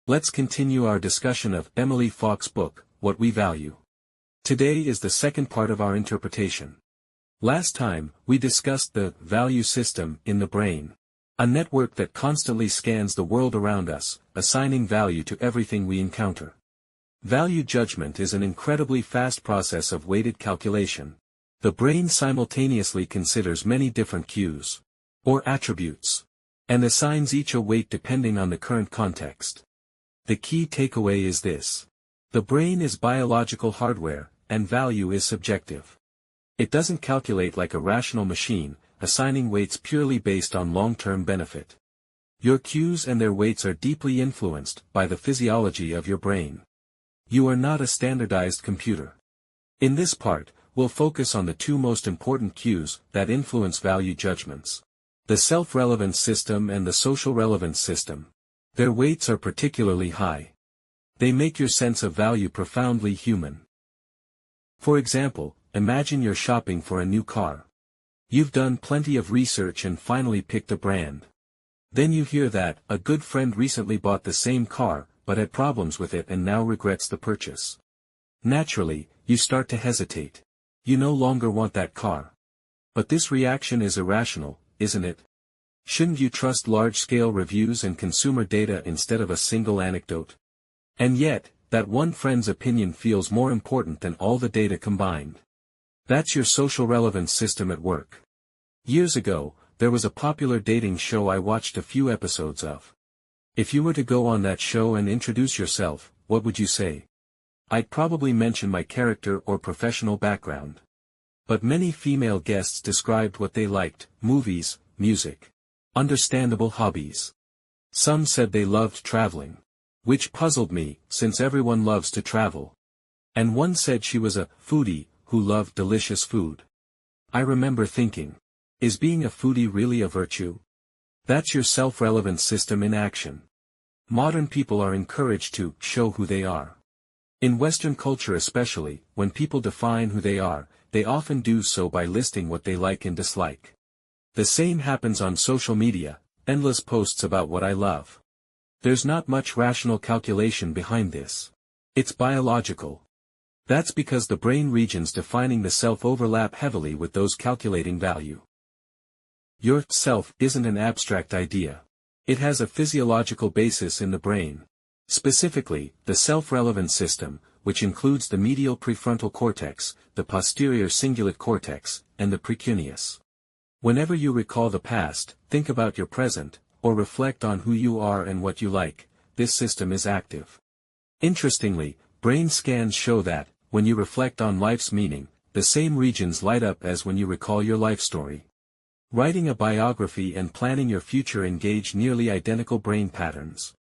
Let's continue our discussion of Emily Falk's book, What We Value. Today is the second part of our interpretation. Last time, we discussed the value system in the brain. A network that constantly scans the world around us, assigning value to everything we encounter. Value judgment is an incredibly fast process of weighted calculation. The brain simultaneously considers many different cues, or attributes, and assigns each a weight depending on the current context. The key takeaway is this. The brain is biological hardware, and value is subjective. It doesn't calculate like a rational machine, assigning weights purely based on long-term benefit. Your cues and their weights are deeply influenced by the physiology of your brain. You are not a standardized computer. In this part, we'll focus on the two most important cues that influence value judgments. The self-relevance system and the social-relevance system. Their weights are particularly high. They make your sense of value profoundly human. For example, imagine you're shopping for a new car. You've done plenty of research and finally picked a brand. Then you hear that a good friend recently bought the same car, but had problems with it and now regrets the purchase. Naturally, you start to hesitate. You no longer want that car. But this reaction is irrational, isn't it? Shouldn't you trust large-scale reviews and consumer data instead of a single anecdote? And yet, that one friend's opinion feels more important than all the data combined. That's your social relevance system at work. Years ago, there was a popular dating show I watched a few episodes of. If you were to go on that show and introduce yourself, what would you say? I'd probably mention my character or professional background. But many female guests described what they liked: movies, music. Understandable hobbies. Some said they loved traveling. Which puzzled me, since everyone loves to travel. And one said she was a foodie, who loved delicious food. I remember thinking, is being a foodie really a virtue? That's your self-relevance system in action. Modern people are encouraged to show who they are. In Western culture especially, when people define who they are, they often do so by listing what they like and dislike. The same happens on social media, endless posts about what I love. There's not much rational calculation behind this. It's biological. That's because the brain regions defining the self overlap heavily with those calculating value. Your self isn't an abstract idea. It has a physiological basis in the brain. Specifically, the self-relevance system, which includes the medial prefrontal cortex, the posterior cingulate cortex, and the precuneus. Whenever you recall the past, think about your present, or reflect on who you are and what you like, this system is active. Interestingly, brain scans show that, when you reflect on life's meaning, the same regions light up as when you recall your life story. Writing a biography and planning your future engage nearly identical brain patterns.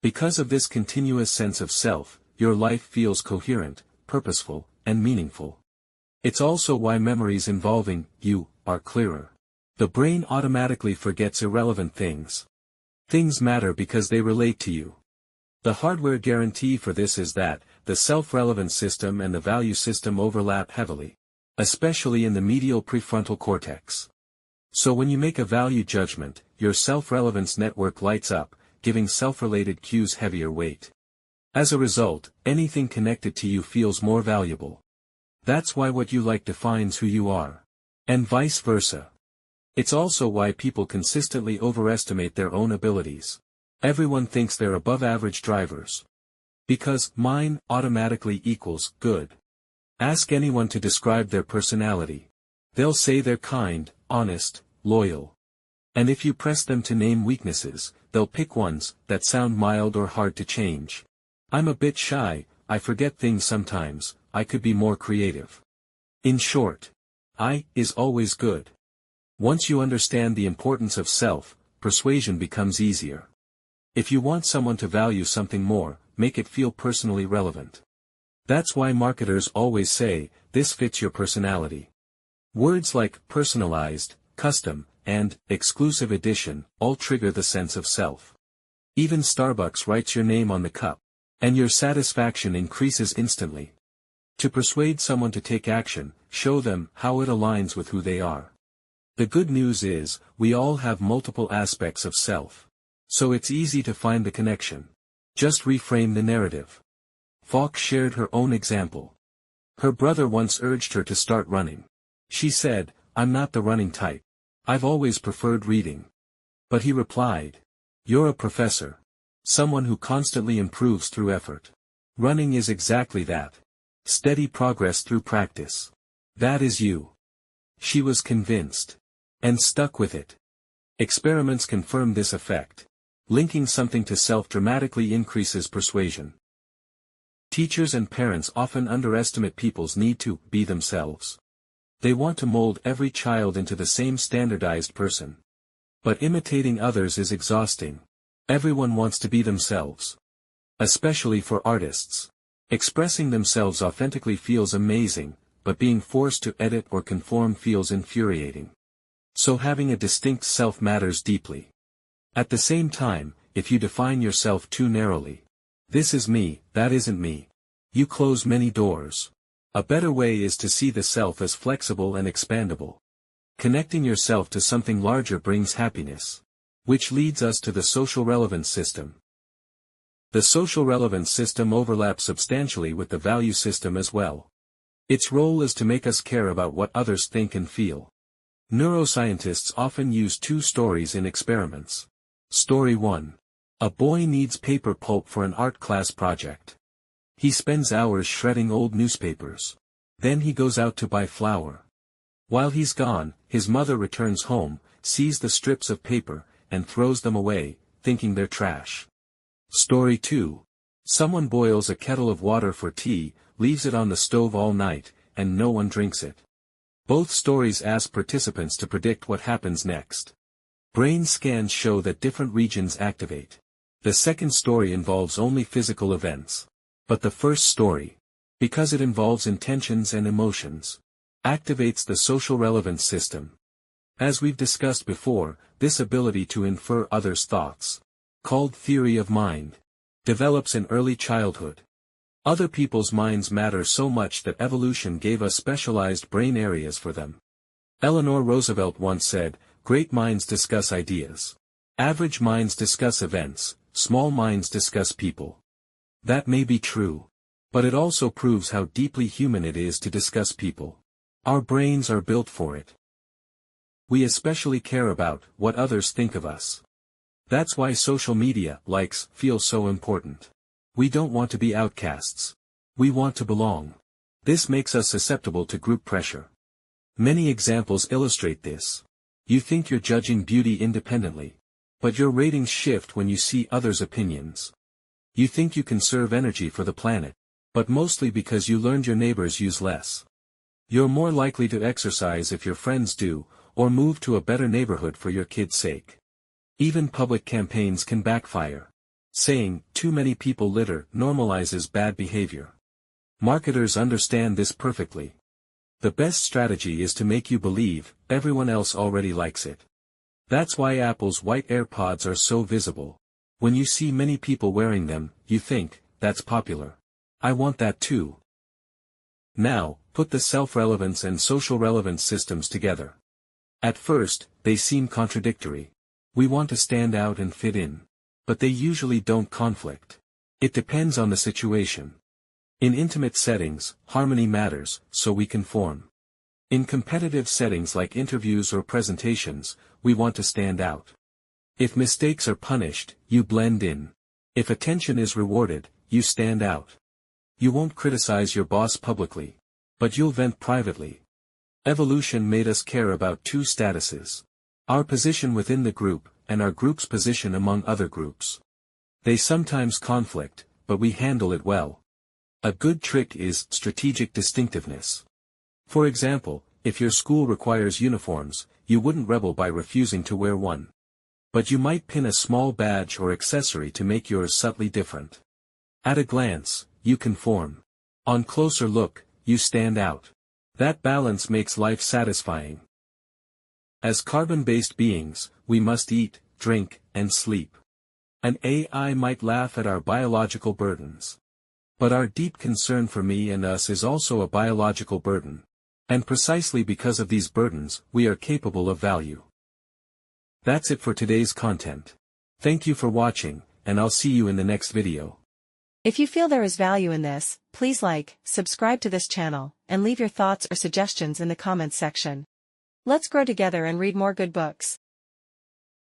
Because of this continuous sense of self, your life feels coherent, purposeful, and meaningful. It's also why memories involving you are clearer. The brain automatically forgets irrelevant things. Things matter because they relate to you. The hardware guarantee for this is that the self-relevance system and the value system overlap heavily, especially in the medial prefrontal cortex. So when you make a value judgment, your self-relevance network lights up, giving self-related cues heavier weight. As a result, anything connected to you feels more valuable. That's why what you like defines who you are. And vice versa. It's also why people consistently overestimate their own abilities. Everyone thinks they're above-average drivers. Because mine automatically equals good. Ask anyone to describe their personality. They'll say they're kind, honest, loyal. And if you press them to name weaknesses, they'll pick ones that sound mild or hard to change. I'm a bit shy, I forget things sometimes, I could be more creative. In short, I is always good. Once you understand the importance of self, persuasion becomes easier. If you want someone to value something more, make it feel personally relevant. That's why marketers always say, this fits your personality. Words like personalized, custom, and exclusive edition all trigger the sense of self. Even Starbucks writes your name on the cup, and your satisfaction increases instantly. To persuade someone to take action, show them how it aligns with who they are. The good news is, we all have multiple aspects of self. So it's easy to find the connection. Just reframe the narrative. Falk shared her own example. Her brother once urged her to start running. She said, "I'm not the running type. I've always preferred reading." But he replied, "You're a professor. Someone who constantly improves through effort. Running is exactly that. Steady progress through practice. That is you." She was convinced. And stuck with it. Experiments confirm this effect. Linking something to self dramatically increases persuasion. Teachers and parents often underestimate people's need to be themselves. They want to mold every child into the same standardized person. But imitating others is exhausting. Everyone wants to be themselves. Especially for artists. Expressing themselves authentically feels amazing, but being forced to edit or conform feels infuriating. So having a distinct self matters deeply. At the same time, if you define yourself too narrowly, "This is me, that isn't me," you close many doors. A better way is to see the self as flexible and expandable. Connecting yourself to something larger brings happiness. Which leads us to the social relevance system. The social relevance system overlaps substantially with the value system as well. Its role is to make us care about what others think and feel. Neuroscientists often use two stories in experiments. Story 1. A boy needs paper pulp for an art class project. He spends hours shredding old newspapers. Then he goes out to buy flour. While he's gone, his mother returns home, sees the strips of paper, and throws them away, thinking they're trash. Story 2. Someone boils a kettle of water for tea, leaves it on the stove all night, and no one drinks it. Both stories ask participants to predict what happens next. Brain scans show that different regions activate. The second story involves only physical events. But the first story, because it involves intentions and emotions, activates the social relevance system. As we've discussed before, this ability to infer others' thoughts, called theory of mind, develops in early childhood. Other people's minds matter so much that evolution gave us specialized brain areas for them. Eleanor Roosevelt once said, "Great minds discuss ideas. Average minds discuss events, small minds discuss people." That may be true. But it also proves how deeply human it is to discuss people. Our brains are built for it. We especially care about what others think of us. That's why social media likes feel so important. We don't want to be outcasts. We want to belong. This makes us susceptible to group pressure. Many examples illustrate this. You think you're judging beauty independently. But your ratings shift when you see others' opinions. You think you conserve energy for the planet. But mostly because you learned your neighbors use less. You're more likely to exercise if your friends do, or move to a better neighborhood for your kids' sake. Even public campaigns can backfire. Saying, "Too many people litter," normalizes bad behavior. Marketers understand this perfectly. The best strategy is to make you believe everyone else already likes it. That's why Apple's white AirPods are so visible. When you see many people wearing them, you think, "That's popular. I want that too." Now, put the self-relevance and social relevance systems together. At first, they seem contradictory. We want to stand out and fit in. But they usually don't conflict. It depends on the situation. In intimate settings, harmony matters, so we conform. In competitive settings like interviews or presentations, we want to stand out. If mistakes are punished, you blend in. If attention is rewarded, you stand out. You won't criticize your boss publicly. But you'll vent privately. Evolution made us care about two statuses. Our position within the group, and our group's position among other groups. They sometimes conflict, but we handle it well. A good trick is strategic distinctiveness. For example, if your school requires uniforms, you wouldn't rebel by refusing to wear one. But you might pin a small badge or accessory to make yours subtly different. At a glance, you conform. On closer look, you stand out. That balance makes life satisfying. As carbon-based beings, we must eat, drink, and sleep. An AI might laugh at our biological burdens. But our deep concern for me and us is also a biological burden. And precisely because of these burdens, we are capable of value. That's it for today's content. Thank you for watching. and I'll see you in the next video. If you feel there is value in this, please like, subscribe to this channel, and leave your thoughts or suggestions in the comments section. Let's grow together and read more good books.